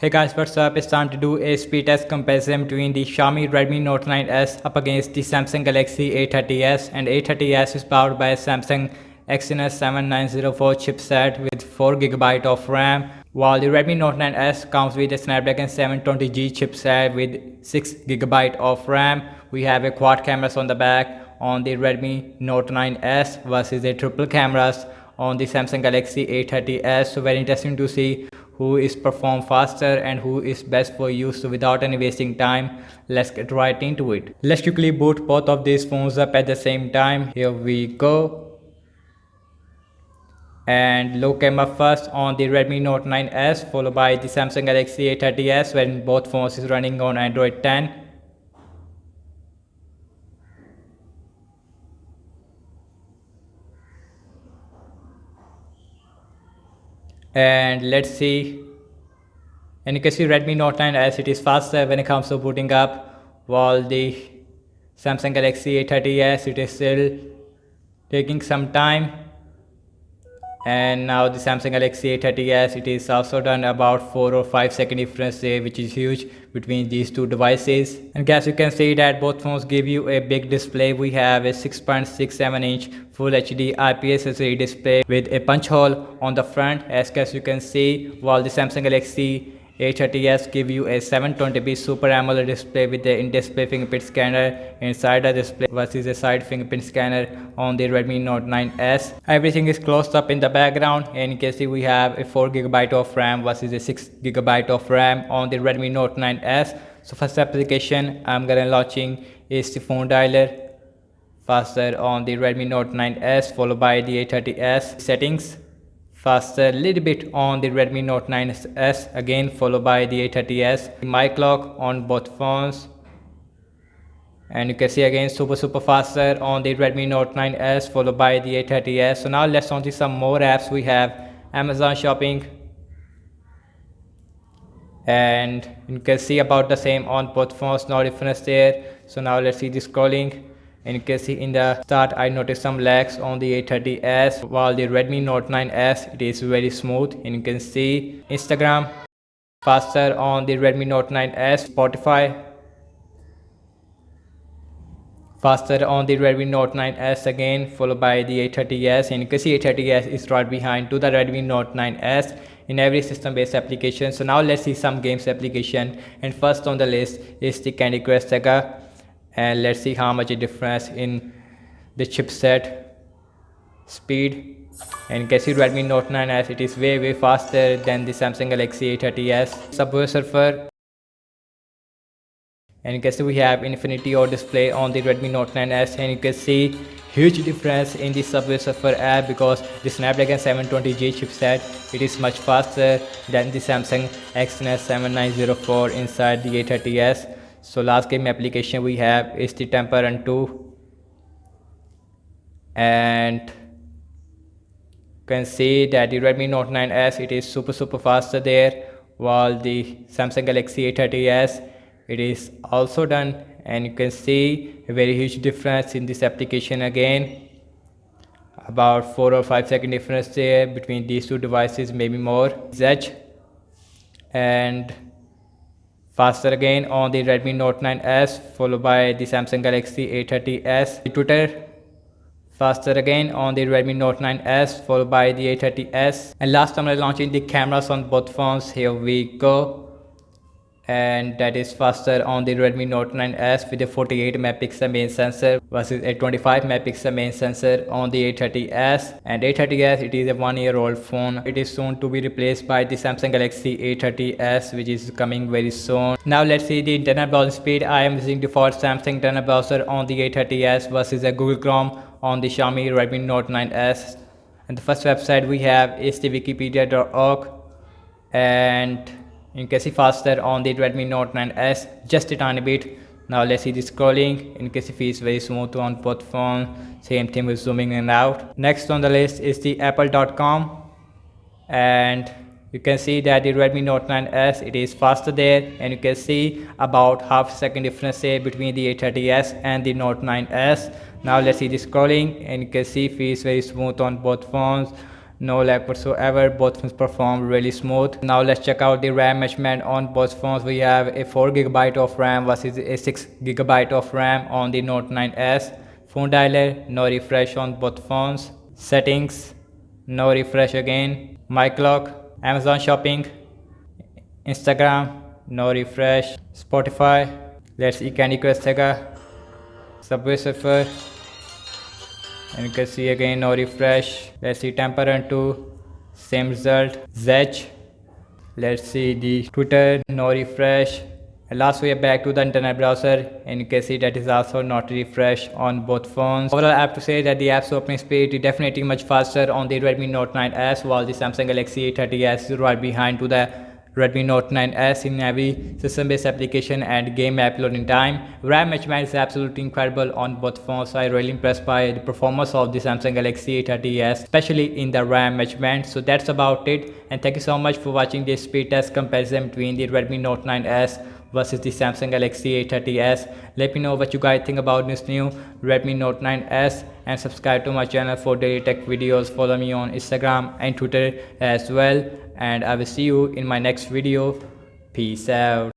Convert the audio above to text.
Hey guys, what's up? It's time to do a speed test comparison between the Xiaomi Redmi Note 9s up against the Samsung Galaxy A30s, and A30s is powered by a Samsung Exynos 7904 chipset with 4GB of RAM, while the Redmi Note 9s comes with a Snapdragon 720G chipset with 6GB of RAM. We have a quad cameras on the back on the Redmi Note 9s versus a triple cameras on the Samsung Galaxy A30s. So very interesting to see who is perform faster and who is best for you. So without any wasting time, let's get right into it. Let's quickly boot both of these phones up at the same time. Here we go. And low camera first on the Redmi Note 9s, followed by the Samsung Galaxy A30s when both phones is running on Android 10. And let's see, and you can see Redmi Note 9 as it is faster when it comes to booting up, while the Samsung Galaxy A30s it is still taking some time. And now the Samsung Galaxy A30s it is also done about 4 or 5 second difference there, which is huge between these two devices. And guys, you can see that both phones give you a big display. We have a 6.67 inch Full HD IPS LCD display with a punch hole on the front, as guys you can see, while the Samsung Galaxy A30s give you a 720p Super AMOLED display with the in-display fingerprint scanner inside the display versus a side fingerprint scanner on the Redmi Note 9s. Everything is closed up in the background, and you can see we have a 4GB of RAM versus a 6GB of RAM on the Redmi Note 9s. So first application I'm gonna launching is the phone dialer, faster on the Redmi Note 9s, followed by the A30s. Settings, faster a little bit on the Redmi Note 9s, again followed by the A30s. Mic lock on both phones, and you can see again super faster on the Redmi Note 9s followed by the A30s. So now let's on to some more apps. We have Amazon Shopping, and you can see about the same on both phones, no difference there. So now let's see the scrolling, and you can see in the start I noticed some lags on the A30s, while the Redmi Note 9s it is very smooth. And you can see Instagram faster on the Redmi Note 9s, Spotify faster on the Redmi Note 9s again, followed by the A30s. And you can see A30s is right behind to the Redmi Note 9s in every system based application. So now let's see some games application, and first on the list is the Candy Crush Saga, and let's see how much a difference in the chipset speed. And you can see Redmi Note 9s it is way faster than the Samsung Galaxy A30s. Subway Surfer, and you can see we have Infinity O display on the Redmi Note 9s, and you can see huge difference in the Subway Surfer app because the Snapdragon 720G chipset it is much faster than the Samsung Exynos 7904 inside the A30s. So last game application we have is the Temple Run 2, and you can see that the Redmi Note 9s it is super faster there, while the Samsung Galaxy A30s it is also done. And you can see a very huge difference in this application again, about 4 or 5 second difference there between these two devices, maybe more. Edge, and faster again on the Redmi Note 9s followed by the Samsung Galaxy A30s. Twitter faster again on the Redmi Note 9s followed by the A30s. And last time I'm launching the cameras on both phones. Here we go, and that is faster on the Redmi Note 9s with a 48 megapixel main sensor versus a 25 megapixel main sensor on the A30s. And A30s it is a 1-year-old phone. It is soon to be replaced by the Samsung Galaxy A30s, which is coming very soon. Now let's see the internet browsing speed. I am using default Samsung internet browser on the A30s versus a Google Chrome on the Xiaomi Redmi Note 9s. And the first website we have is the wikipedia.org, and you can see faster on the Redmi Note 9s just a tiny bit. Now let's see the scrolling, and you can see it is very smooth on both phones. Same thing with zooming in and out. Next on the list is the apple.com, and you can see that the Redmi Note 9s it is faster there, and you can see about half second difference here between the A30s and the Note 9s. Now let's see the scrolling, and you can see it is very smooth on both phones. no lag whatsoever. Both phones perform really smooth. Now let's check out the RAM measurement on both phones. We have a 4 GB of RAM versus a 6 GB of RAM on the Note 9s. Phone dialer, no refresh on both phones. Settings, no refresh again. My clock, Amazon shopping, Instagram, no refresh. Spotify, let's see Candy Crush Saga, Subway Surfer, and you can see again no refresh. Let's see Temple Run 2, same result. Zedge, let's see the Twitter, no refresh. And last we are back to the internet browser, and you can see that is also not refresh on both phones. Overall, I have to say that the app's opening speed is definitely much faster on the Redmi Note 9s, while the Samsung Galaxy A30s is right behind to the Redmi Note 9s in every system-based application and game app loading time. RAM measurement is absolutely incredible on both phones. I really impressed by the performance of the Samsung Galaxy A30s, especially in the RAM measurement. So that's about it, and thank you so much for watching this speed test comparison between the Redmi Note 9s versus the Samsung Galaxy A30s. Let me know what you guys think about this new Redmi Note 9s, and subscribe to my channel for daily tech videos. Follow me on Instagram and Twitter as well, and I will see you in my next video. Peace out.